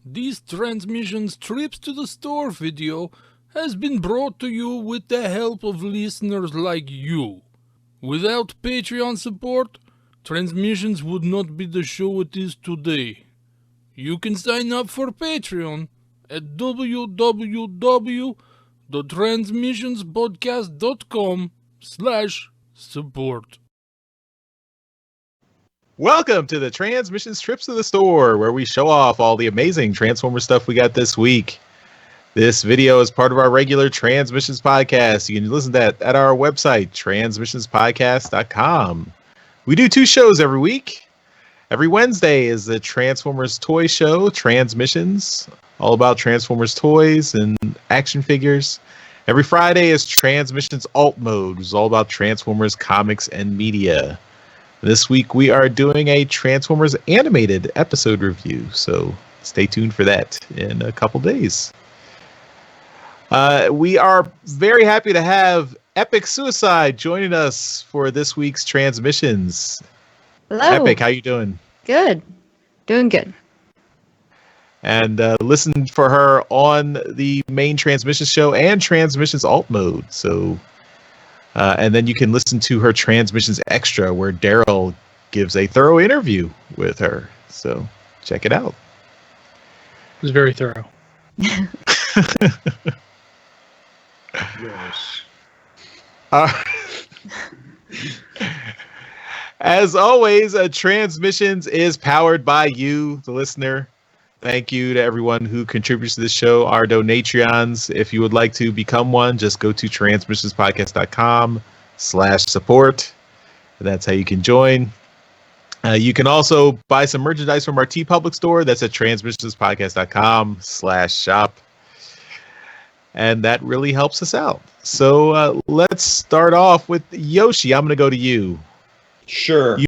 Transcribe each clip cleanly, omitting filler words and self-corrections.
This Transmissions Trips to the Store video has been brought to you with the help of listeners like you. Without Patreon support, Transmissions would not be the show it is today. You can sign up for Patreon at www.transmissionspodcast.com/support. Welcome to the Transmissions Trips to the Store, where we show off all the amazing Transformer stuff we got this week. This video is part of our regular Transmissions podcast. You can listen to that at our website, transmissionspodcast.com. We do 2 shows every week. Every Wednesday is the Transformers toy show, Transmissions, all about Transformers toys and action figures. Every Friday is Transmissions Alt Mode, which is all about Transformers comics and media. This week we are doing a Transformers animated episode review, so stay tuned for that in a couple days. We are very happy to have Epyk Suicide joining us for this week's Transmissions. Hello. Epyk, how you doing? Good. Doing good. And listen for her on the main Transmissions show and Transmissions Alt Mode. So, and then you can listen to her Transmissions Extra, where Darryl gives a thorough interview with her. So check it out. It was very thorough. Yes. As always, Transmissions is powered by you, the listener. Thank you to everyone who contributes to the show, our Donatreons. If you would like to become one, just go to transmissionspodcast.com/support. That's how you can join. You can also buy some merchandise from our TeePublic store. That's at transmissionspodcast.com/shop. And that really helps us out. So let's start off with Yoshi. I'm going to go to you. Sure.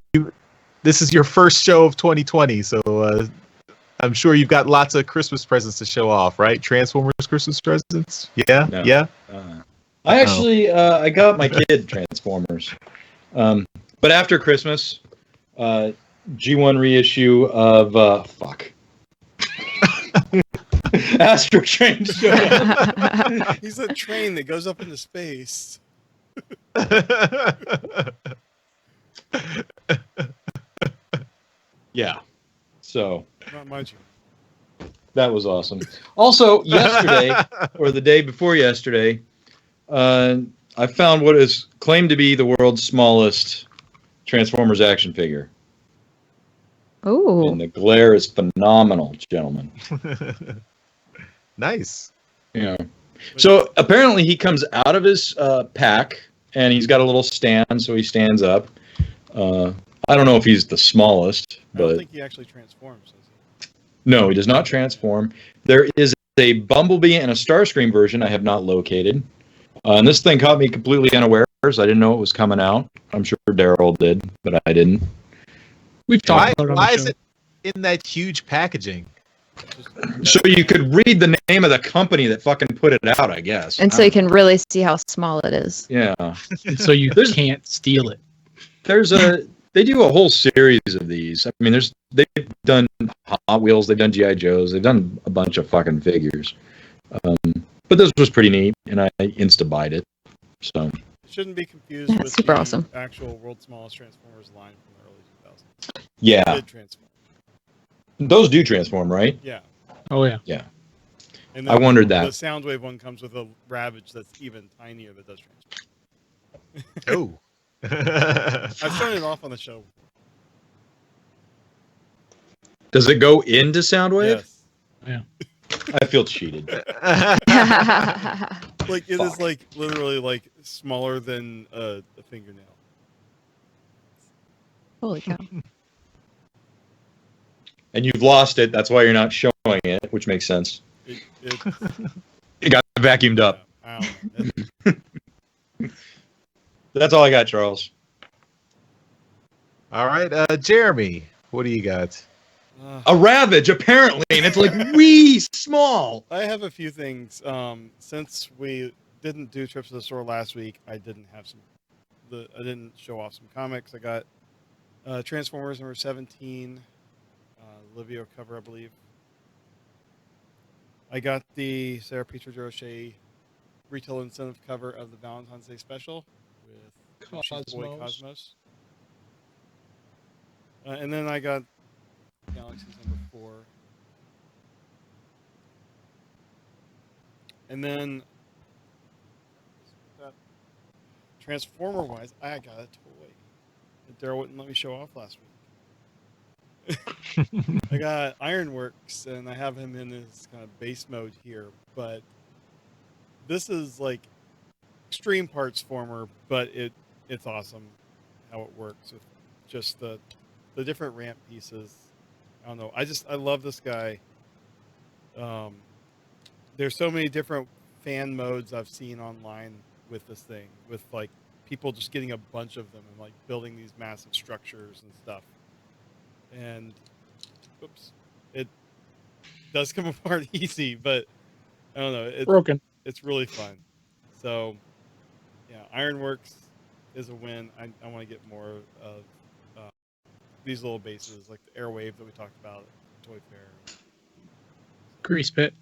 This is your first show of 2020, so I'm sure you've got lots of Christmas presents to show off, right? Transformers Christmas presents? Yeah? No. Yeah? I actually, I got my kid Transformers. But after Christmas, G1 reissue of, Astro Train show. He's a train that goes up into space. Yeah. So Not much. that was awesome. Also, yesterday, or the day before yesterday, I found what is claimed to be the world's smallest Transformers action figure. Oh. And the glare is phenomenal, gentlemen. Nice. Yeah. So apparently he comes out of his pack, and he's got a little stand, so he stands up. I don't know if he's the smallest, I don't but think he actually transforms, does he? no, he does not transform. There is a Bumblebee and a Starscream version I have not located. And this thing caught me completely unawares. I didn't know it was coming out. I'm sure Darryl did, but I didn't. We've talked about it on Why the is show. it in that huge packaging? So you could read the name of the company that fucking put it out, I guess. And so you can really see how small it is. Yeah. So you can't steal it. They do a whole series of these. I mean, they've done Hot Wheels, they've done G.I. Joes, they've done a bunch of fucking figures. But this was pretty neat, and I insta-buyed it. So It shouldn't be confused That's with super the awesome. actual world's smallest Transformers line from the early 2000s. yeah, Did transform. those do transform, right? Yeah. Oh, yeah. Yeah. And I wondered that. The Soundwave one comes with a Ravage that's even tinier that does transform. Oh. I've shown it off on the show. Does it go into Soundwave? Yes. Yeah. I feel cheated. Like it is Fuck. like literally like smaller than a fingernail. Holy cow. And you've lost it. That's why you're not showing it, which makes sense. It It got vacuumed up. I don't know. That's all I got, Charles. All right, Jeremy, what do you got? A Ravage, apparently, and it's like wee small. I have a few things. Since we didn't do trips to the store last week, I didn't have I didn't show off some comics. I got Transformers number 17, Livio cover, I believe. I got the Sarah Peter Roche retail incentive cover of the Valentine's Day special with Yoshi's boy Cosmos. And then I got Galaxy's #4. And then, Transformer-wise, I got a toy that Darryl wouldn't let me show off last week. I got Ironworks, and I have him in his kind of base mode here. But this is like extreme parts former, but it's awesome how it works with just the different ramp pieces. I don't know. I love this guy. There's so many different fan modes I've seen online with this thing, with like people just getting a bunch of them and like building these massive structures and stuff. And oops, it does come apart easy, but I don't know. Broken. It's really fun. So yeah, Ironworks is a win. I want to get more of these little bases, like the Airwave that we talked about at Toy Fair. Grease pit.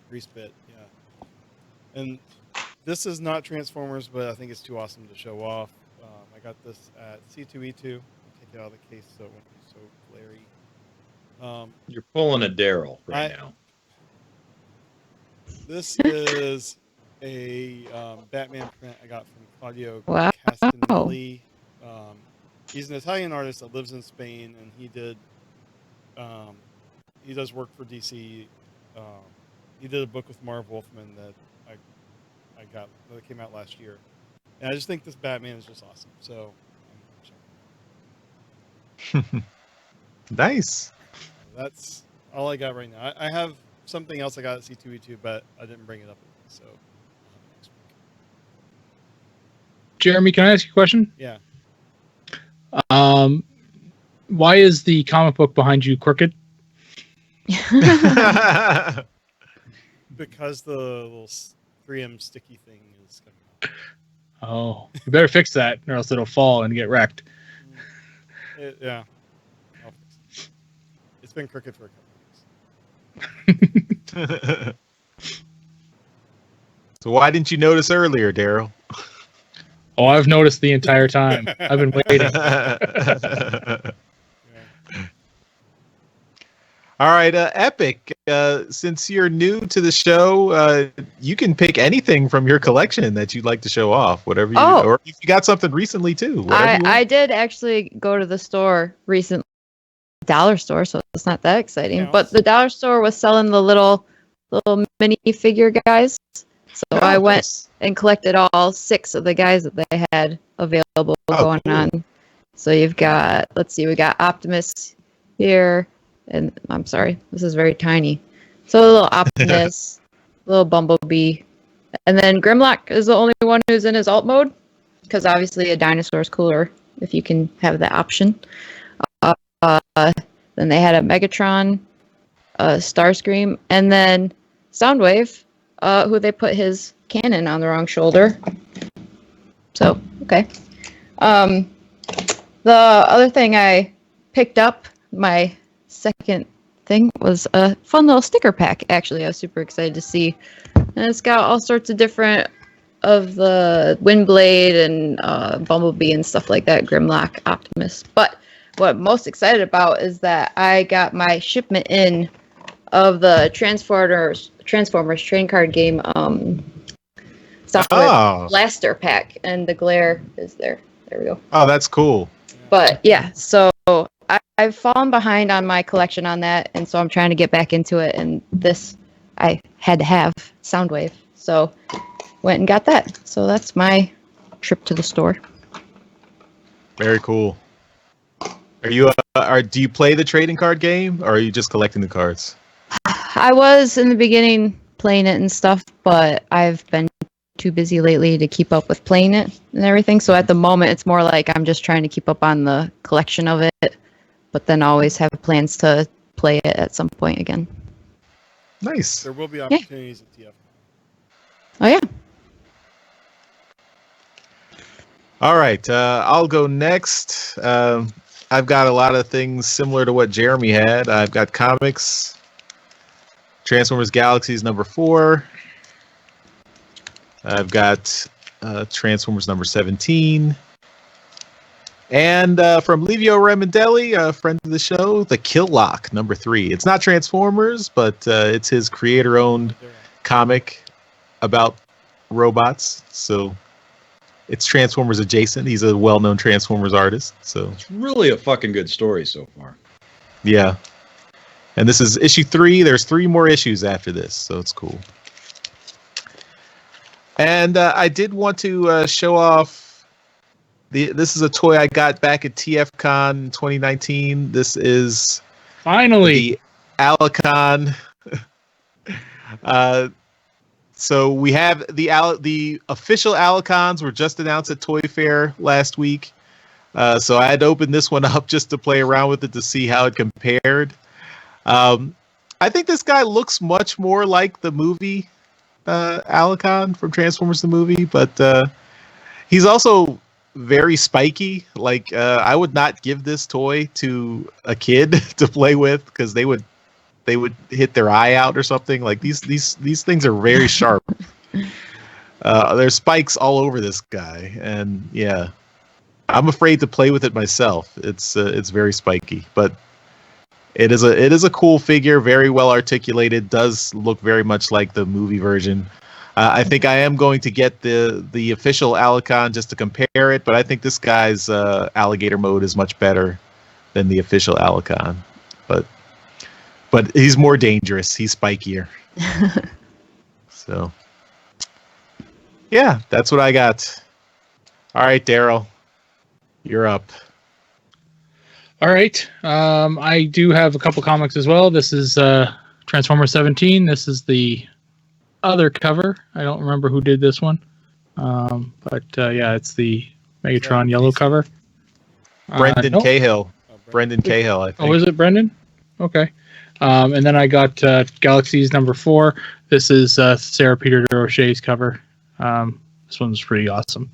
Grease pit, yeah. And this is not Transformers, but I think it's too awesome to show off. I got this at C2E2. Take it out of the case so it won't be so glary. You're pulling a Darryl right now. This is a Batman print I got from Claudio Wow. Castanelli. He's an Italian artist that lives in Spain, and he does work for DC. He did a book with Marv Wolfman that I got that came out last year, and I just think this Batman is just awesome. So, Nice. that's all I got right now. I have something else I got at C2E2, but I didn't bring it up. So, next week. Jeremy, can I ask you a question? Yeah. Why is the comic book behind you crooked? Because the little 3M sticky thing is coming out. Oh, you better fix that, or else it'll fall and get wrecked. Yeah. I'll fix it. It's been crooked for a couple of weeks. So why didn't you notice earlier, Darryl? Oh, I've noticed the entire time. I've been waiting. All right, Epyk, since you're new to the show, you can pick anything from your collection that you'd like to show off, whatever you, or if you got something recently too. I did actually go to the store recently, dollar store, so it's not that exciting. Yeah, but the dollar store was selling the little mini figure guys. So I went and collected all 6 of the guys that they had available going on. So you've got, let's see, we got Optimus here. And I'm sorry, this is very tiny. So a little Optimus, little Bumblebee. And then Grimlock is the only one who's in his alt mode. Because obviously a dinosaur is cooler if you can have that option. Then they had a Megatron, Starscream, and then Soundwave, who they put his cannon on the wrong shoulder. So, okay. The other thing I picked up, my second thing, was a fun little sticker pack. Actually, I was super excited to see. And it's got all sorts of different of the Windblade and Bumblebee and stuff like that, Grimlock, Optimus. But what I'm most excited about is that I got my shipment in of the Transformers trading card game Blaster pack, and the glare is there. There we go. Oh, that's cool. But yeah, so I've fallen behind on my collection on that, and so I'm trying to get back into it. And this, I had to have Soundwave, so went and got that. So that's my trip to the store. Very cool. Are you do you play the trading card game, or are you just collecting the cards? I was in the beginning playing it and stuff, but I've been too busy lately to keep up with playing it and everything. So at the moment, it's more like I'm just trying to keep up on the collection of it, but then always have plans to play it at some point again. Nice. There will be opportunities at TF. Oh, yeah. All right, I'll go next. I've got a lot of things similar to what Jeremy had. I've got comics, Transformers Galaxies number 4. I've got Transformers number 17. And from Livio Remendelli, a friend of the show, the Kill Lock number 3. It's not Transformers, but it's his creator-owned comic about robots. So it's Transformers adjacent. He's a well-known Transformers artist. So It's really a fucking good story so far. yeah. And this is issue 3. There's 3 more issues after this, so it's cool. And I did want to show off. This is a toy I got back at TFCon 2019. This is Finally. the Alicon. So we have the official Alicons were just announced at Toy Fair last week. So I had to open this one up just to play around with it to see how it compared. I think this guy looks much more like the movie Alicon from Transformers the movie, but he's also very spiky. Like I would not give this toy to a kid to play with because they would hit their eye out or something. Like these things are very sharp. There's spikes all over this guy, and yeah, I'm afraid to play with it myself. It's very spiky, but it is a cool figure, very well articulated. Does look very much like the movie version. I think I am going to get the official Alicon just to compare it, but I think this guy's alligator mode is much better than the official Alicon. But he's more dangerous. He's spikier. So, yeah, that's what I got. All right, Darryl, you're up. All right. I do have a couple comics as well. This is Transformers 17. This is the other cover. I don't remember who did this one. But yeah, it's the Megatron yellow cover. Brendan no. Cahill. Brendan Cahill, I think. Oh, is it Brendan? Okay. And then I got Galaxies number 4. This is Sarah Peter Roche's cover. This one's pretty awesome.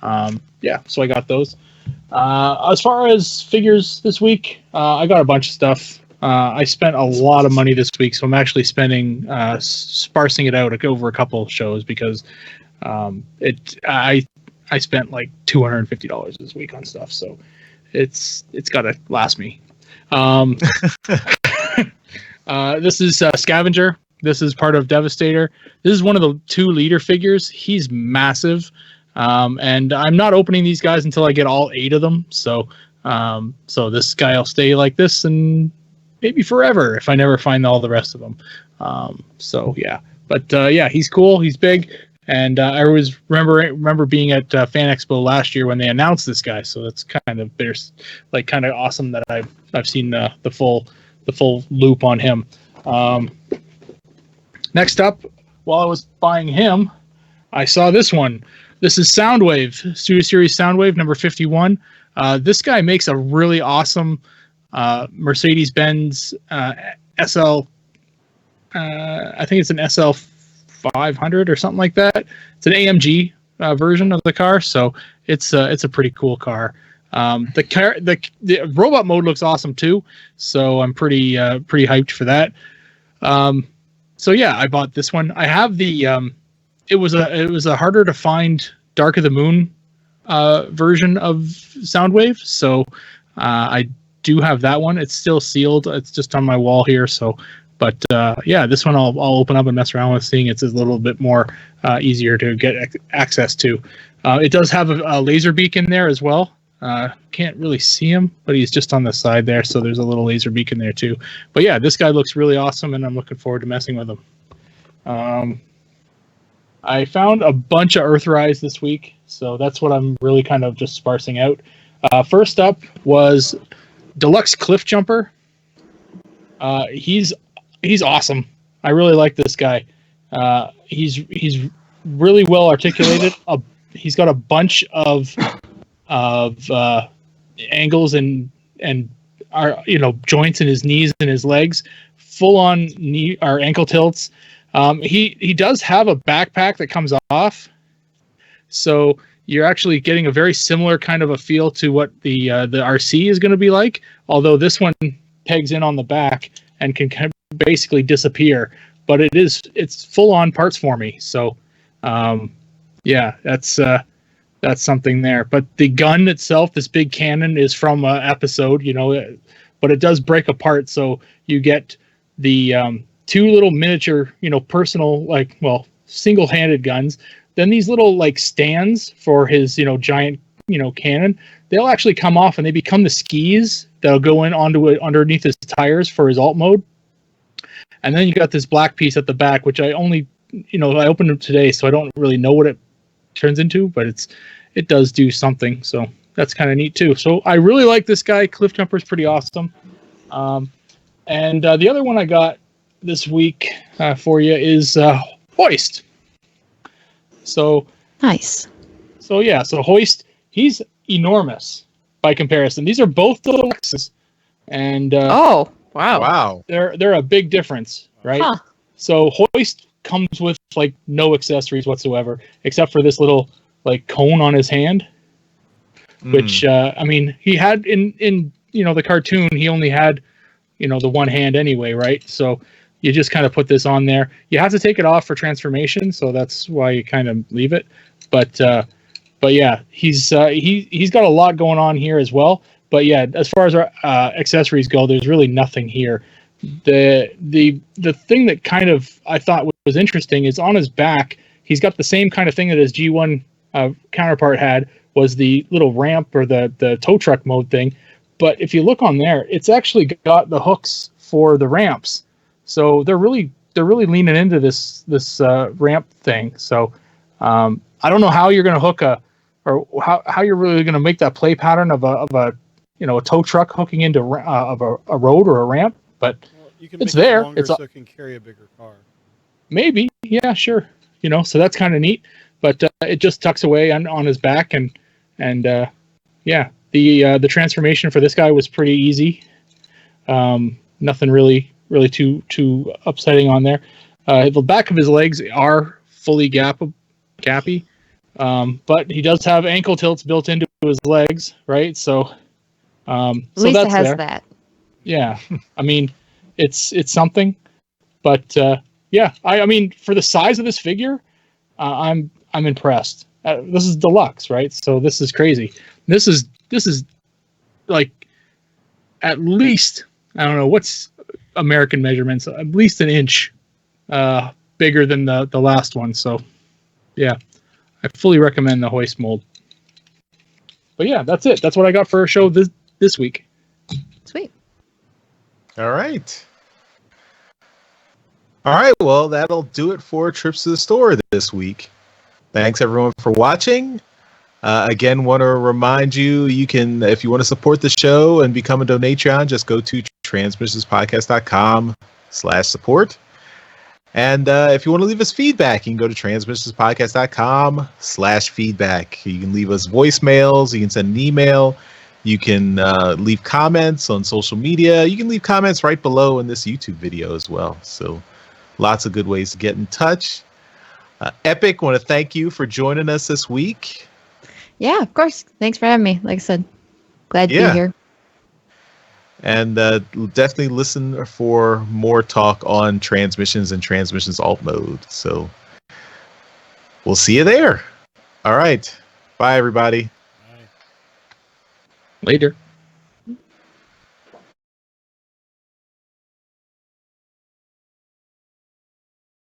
Yeah, so I got those. As far as figures this week, I got a bunch of stuff. I spent a lot of money this week, so I'm actually sparsing it out over a couple shows because I spent like $250 this week on stuff, so it's got to last me. This is Scavenger. This is part of Devastator. This is one of the 2 leader figures. He's massive. And I'm not opening these guys until I get all 8 of them. So this guy will stay like this and maybe forever if I never find all the rest of them. So yeah, but yeah, he's cool. He's big. And I always remember being at Fan Expo last year when they announced this guy. So that's kind of kind of awesome that I've seen the full loop on him. Next up, while I was buying him, I saw this one. This is Soundwave, Studio Series Soundwave number 51. This guy makes a really awesome Mercedes-Benz SL. I think it's an SL 500 or something like that. It's an AMG version of the car, so it's a pretty cool car. The robot mode looks awesome too, so I'm pretty hyped for that. So yeah, I bought this one. I have the it was a harder to find Dark of the Moon version of Soundwave, so I do have that one. It's still sealed. It's just on my wall here. So, but yeah, this one I'll open up and mess around with, seeing it's a little bit more easier to get access to. It does have a laser beak in there as well. Can't really see him, but he's just on the side there, so there's a little laser beak in there too. But yeah, this guy looks really awesome, and I'm looking forward to messing with him. I found a bunch of Earthrise this week, so that's what I'm really kind of just sparsing out. First up was Deluxe Cliff Jumper. He's awesome. I really like this guy. He's really well articulated. He's got a bunch of angles and joints in his knees and his legs, full on knee or ankle tilts. He does have a backpack that comes off, so you're actually getting a very similar kind of a feel to what the RC is going to be like. Although this one pegs in on the back and can basically disappear. But it's full on parts for me. So, yeah, that's something there. But the gun itself, this big cannon, is from an episode, but it does break apart. So you get the two little miniature, personal, single-handed guns. Then these little stands for his, giant, cannon. They'll actually come off and they become the skis that'll go in onto it underneath his tires for his alt mode. And then you got this black piece at the back, which I only, I opened it today, so I don't really know what it turns into, but it does do something. So that's kind of neat too. So I really like this guy. Cliff Jumper is pretty awesome. And the other one I got this week for you is Hoist. So Nice. So Hoist, he's enormous by comparison. These are both deluxes, and Oh, wow. Wow. they're a big difference, right? Huh. So Hoist comes with no accessories whatsoever, except for this little cone on his hand, which I mean, he had in the cartoon, he only had the one hand anyway, right? So you just kind of put this on there. You have to take it off for transformation, so that's why you kind of leave it. But yeah, he's got a lot going on here as well. But yeah, as far as our accessories go, there's really nothing here. The thing that kind of I thought was interesting is on his back, he's got the same kind of thing that his G1 counterpart had, was the little ramp or the tow truck mode thing. But if you look on there, it's actually got the hooks for the ramps. So they're really leaning into this ramp thing. So I don't know how you're going to hook how you're really going to make that play pattern of a tow truck hooking into of a road or a ramp, but You can it's make there. It longer It's so it can carry a bigger car. maybe, yeah, sure, so that's kind of neat. But it just tucks away on his back, and yeah, the transformation for this guy was pretty easy. Nothing really too upsetting on there. The back of his legs are fully gappy, but he does have ankle tilts built into his legs, right? So, At so least that's it has there. that. Yeah, I mean, it's something, but yeah, I mean, for the size of this figure, I'm impressed. This is deluxe, right? So this is crazy. This is at least, I don't know what's American measurements, at least an inch bigger than the last one. So yeah, I fully recommend the Hoist mold. But yeah, that's it. That's what I got for a show this week. Sweet. All right. All right. Well, that'll do it for Trips to the Store this week. Thanks, everyone, for watching. Again, want to remind you, you can, if you want to support the show and become a Donatron, just go to transmissionspodcast.com/support. And if you want to leave us feedback, you can go to transmissionspodcast.com/feedback. You can leave us voicemails. You can send an email. You can leave comments on social media. You can leave comments right below in this YouTube video as well. So lots of good ways to get in touch. Epyk, want to thank you for joining us this week. Yeah, of course. Thanks for having me. Like I said, glad to be here. And definitely listen for more talk on transmissions and transmissions alt mode. So we'll see you there. All right. Bye, everybody. Bye. Later.